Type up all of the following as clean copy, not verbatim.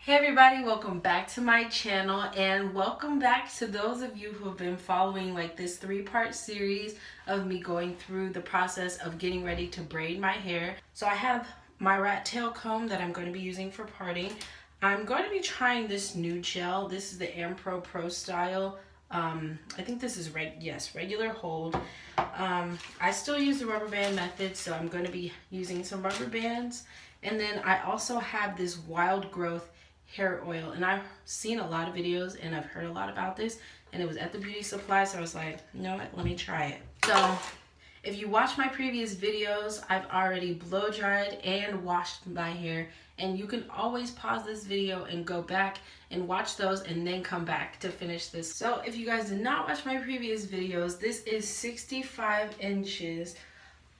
Hey everybody, welcome back to my channel, and welcome back to those of you who have been following like this 3-part series of me going through the process of getting ready to braid my hair. So I have my rat tail comb that I'm going to be using for parting. I'm going to be trying this new gel. This is the Ampro Pro Style. I think this is regular hold. I still use the rubber band method, so I'm going to be using some rubber bands. And then I also have this wild growth hair oil, and I've seen a lot of videos and I've heard a lot about this, and it was at the beauty supply, so I was like, you know what, let me try it. So if you watch my previous videos, I've already blow dried and washed my hair, and you can always pause this video and go back and watch those and then come back to finish this. So if you guys did not watch my previous videos, this is 65 inches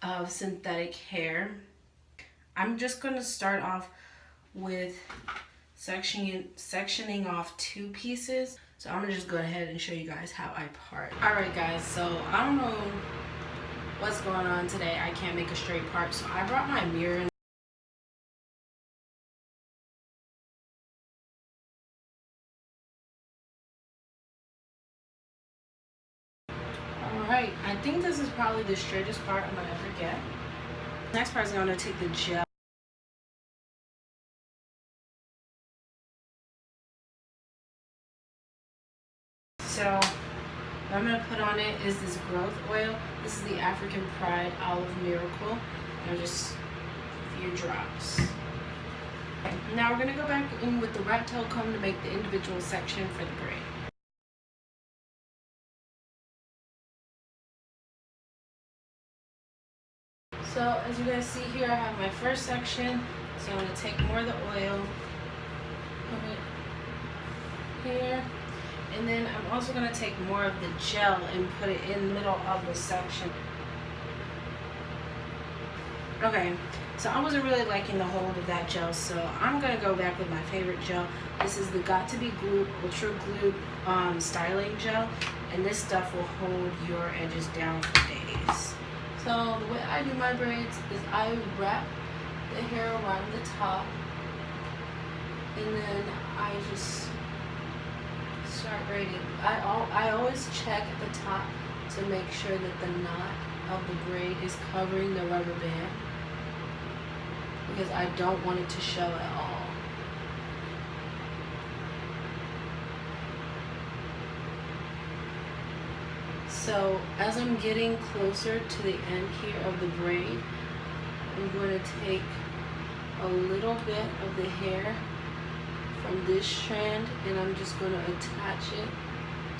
of synthetic hair. I'm just going to start off with sectioning off 2 pieces. So I'm gonna just go ahead and show you guys how I part. Alright guys, so I don't know what's going on today. I can't make a straight part, so I brought my mirror. Alright, I think this is probably the straightest part I'm gonna ever get. Next part is gonna take the gel. So what I'm going to put on it is this growth oil. This is the African Pride Olive Miracle. And just a few drops. Okay. Now we're going to go back in with the rat tail comb to make the individual section for the braid. So as you guys see here, I have my first section. So I'm going to take more of the oil, put it here. And then I'm also going to take more of the gel and put it in the middle of the section. Okay, so I wasn't really liking the hold of that gel, so I'm going to go back with my favorite gel. This is the Got To Be Glue Ultra Glue styling gel, and this stuff will hold your edges down for days. So the way I do my braids is I wrap the hair around the top, and then I just start braiding. I always check at the top to make sure that the knot of the braid is covering the rubber band, because I don't want it to show at all. So as I'm getting closer to the end here of the braid, I'm going to take a little bit of the hair from this strand, and I'm just going to attach it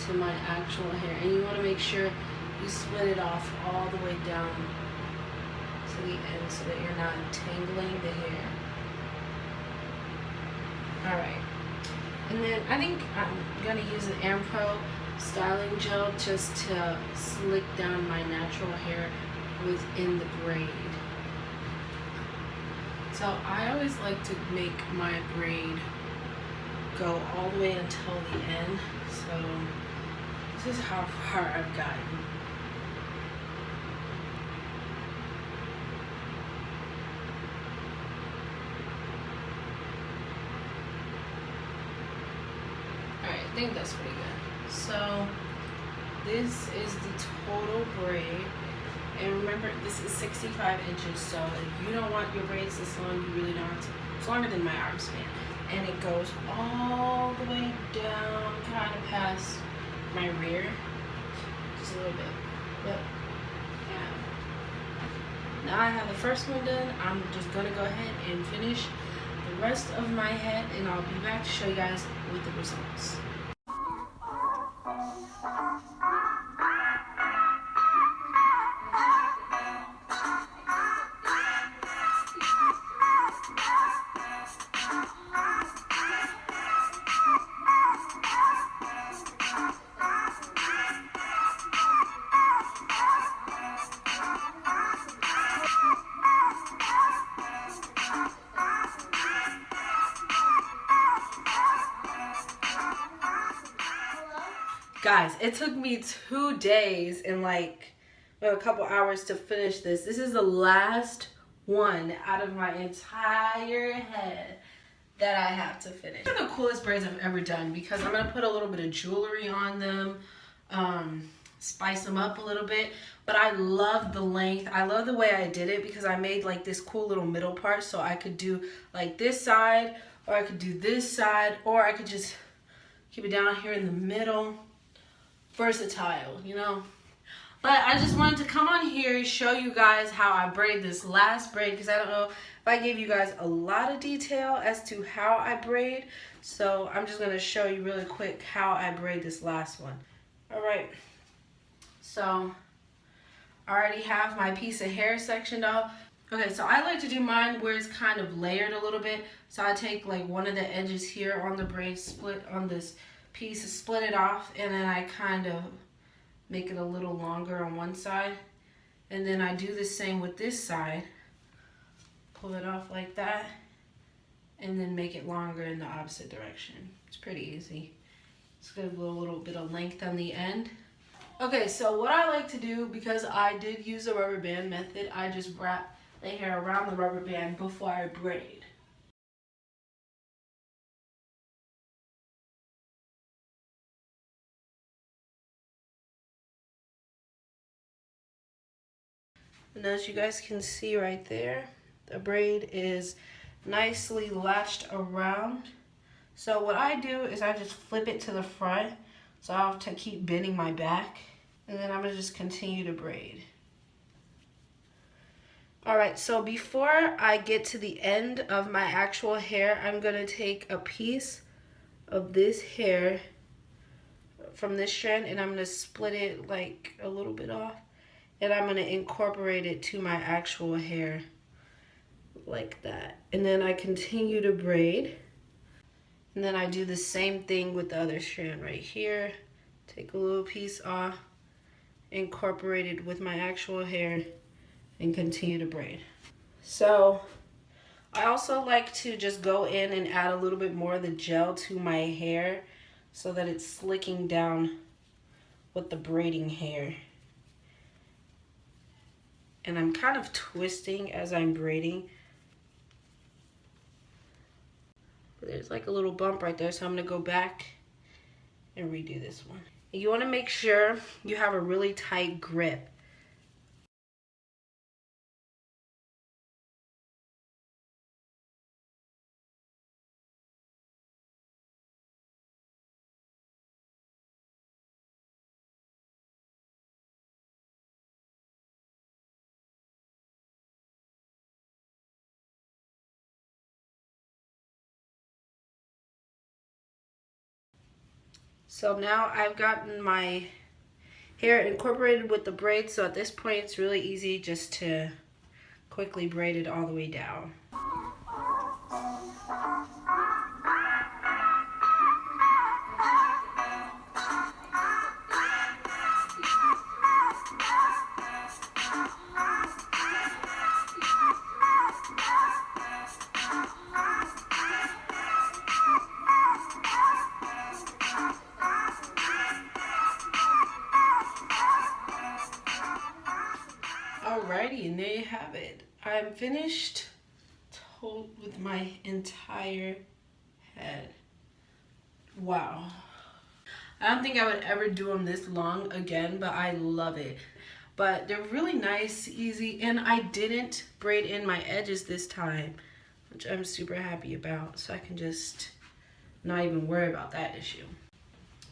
to my actual hair. And you want to make sure you split it off all the way down to the end so that you're not tangling the hair. Alright, and then I think I'm going to use an Ampro styling gel just to slick down my natural hair within the braid. So I always like to make my braid go all the way until the end. So this is how far I've gotten. Alright, I think that's pretty good. So this is the total braid. And remember, this is 65 inches, so if you don't want your braids this long, you really don't have to. It's longer than my arm span. And it goes all the way down, kind of past my rear, just a little bit, but yeah. Now I have the first one done. I'm just gonna go ahead and finish the rest of my head, and I'll be back to show you guys with the results. Guys, it took me 2 days and like a couple hours to finish this. This is the last one out of my entire head that I have to finish. These are the coolest braids I've ever done because I'm gonna put a little bit of jewelry on them, spice them up a little bit. But I love the length. I love the way I did it because I made like this cool little middle part, so I could do like this side, or I could do this side, or I could just keep it down here in the middle. Versatile, you know. But I just wanted to come on here and show you guys how I braid this last braid, because I don't know if I gave you guys a lot of detail as to how I braid. So I'm just going to show you really quick how I braid this last one. Alright, so I already have my piece of hair sectioned off. Okay, so I like to do mine where it's kind of layered a little bit. So I take like one of the edges here on the braid, split on this piece, split it off, and then I kind of make it a little longer on one side, and then I do the same with this side, pull it off like that, and then make it longer in the opposite direction. It's pretty easy. It's good, a little bit of length on the end. Okay, so what I like to do, because I did use the rubber band method, I just wrap the hair around the rubber band before I braid. And as you guys can see right there, the braid is nicely latched around. So what I do is I just flip it to the front, so I'll have to keep bending my back, and then I'm gonna just continue to braid. Alright, so before I get to the end of my actual hair, I'm gonna take a piece of this hair from this strand, and I'm gonna split it like a little bit off. And I'm going to incorporate it to my actual hair like that. And then I continue to braid. And then I do the same thing with the other strand right here. Take a little piece off, incorporate it with my actual hair, and continue to braid. So I also like to just go in and add a little bit more of the gel to my hair so that it's slicking down with the braiding hair. And I'm kind of twisting as I'm braiding. But there's like a little bump right there, so I'm gonna go back and redo this one. And you wanna make sure you have a really tight grip. So now I've gotten my hair incorporated with the braids, so at this point it's really easy just to quickly braid it all the way down. Alrighty, and there you have it. I'm finished with my entire head. Wow. I don't think I would ever do them this long again, but I love it. But they're really nice, easy, and I didn't braid in my edges this time, which I'm super happy about, so I can just not even worry about that issue.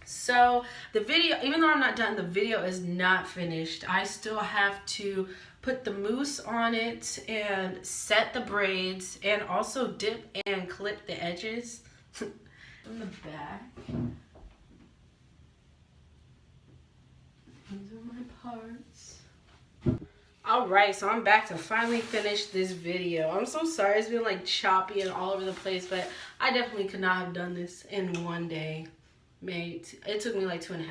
So the video, even though I'm not done, the video is not finished. I still have to put the mousse on it and set the braids and also dip and clip the edges in the back. These are my parts. Alright, so I'm back to finally finish this video. I'm so sorry, it's been like choppy and all over the place, but I definitely could not have done this in one day. It took me like 2.5.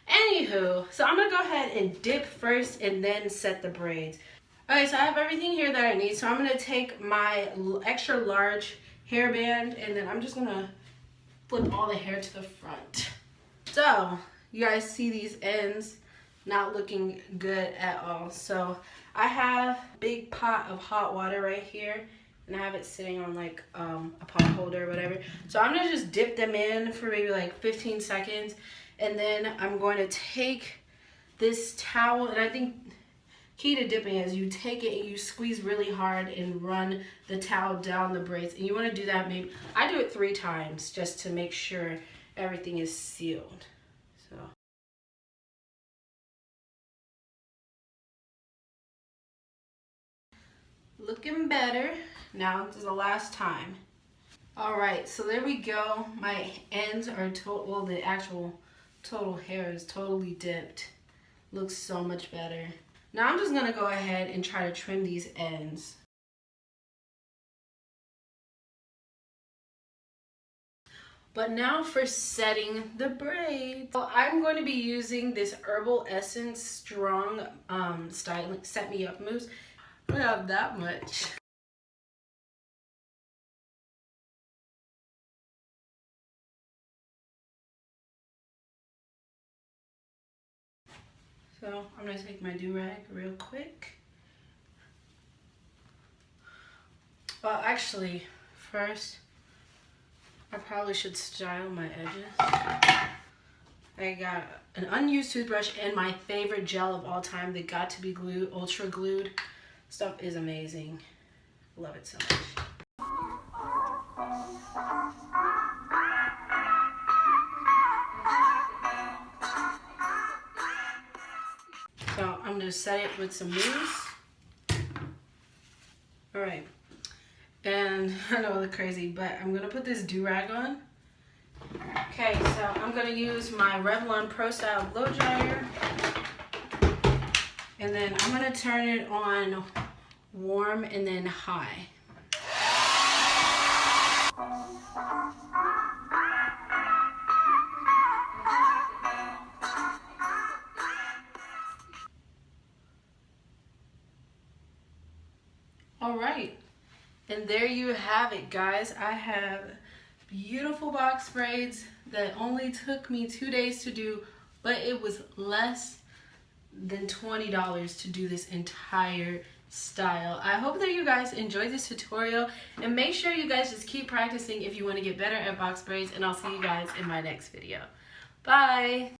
Anywho, so I'm gonna go ahead and dip first and then set the braids. Okay, so I have everything here that I need. So I'm gonna take my extra large hairband and then I'm just gonna flip all the hair to the front. So you guys see these ends not looking good at all. So I have a big pot of hot water right here, and I have it sitting on like a pot holder or whatever. So I'm gonna just dip them in for maybe like 15 seconds, and then I'm going to take this towel, and I think key to dipping is you take it and you squeeze really hard and run the towel down the braids, and you want to do that maybe, I do it 3 times just to make sure everything is sealed. So looking better. Now this is the last time. All right, so there we go. My ends are total, well, the actual total hair is totally dipped. Looks so much better. Now I'm just gonna go ahead and try to trim these ends. But now for setting the braids. So I'm going to be using this Herbal Essence Strong Styling Set Me Up Mousse. I don't have that much. So I'm gonna take my do-rag real quick. Well, actually, first, I probably should style my edges. I got an unused toothbrush and my favorite gel of all time, the Got to Be Glued, Ultra Glued. Stuff is amazing. Love it so much. So I'm gonna set it with some mousse. All right, and I know I look crazy, but I'm gonna put this do-rag on. Okay, so I'm gonna use my Revlon Pro Style Blow Dryer, and then I'm gonna turn it on warm and then high. All right, and there you have it, guys. I have beautiful box braids that only took me 2 days to do, but it was less than $20 to do this entire style. I hope that you guys enjoyed this tutorial, and make sure you guys just keep practicing if you want to get better at box braids, and I'll see you guys in my next video. Bye!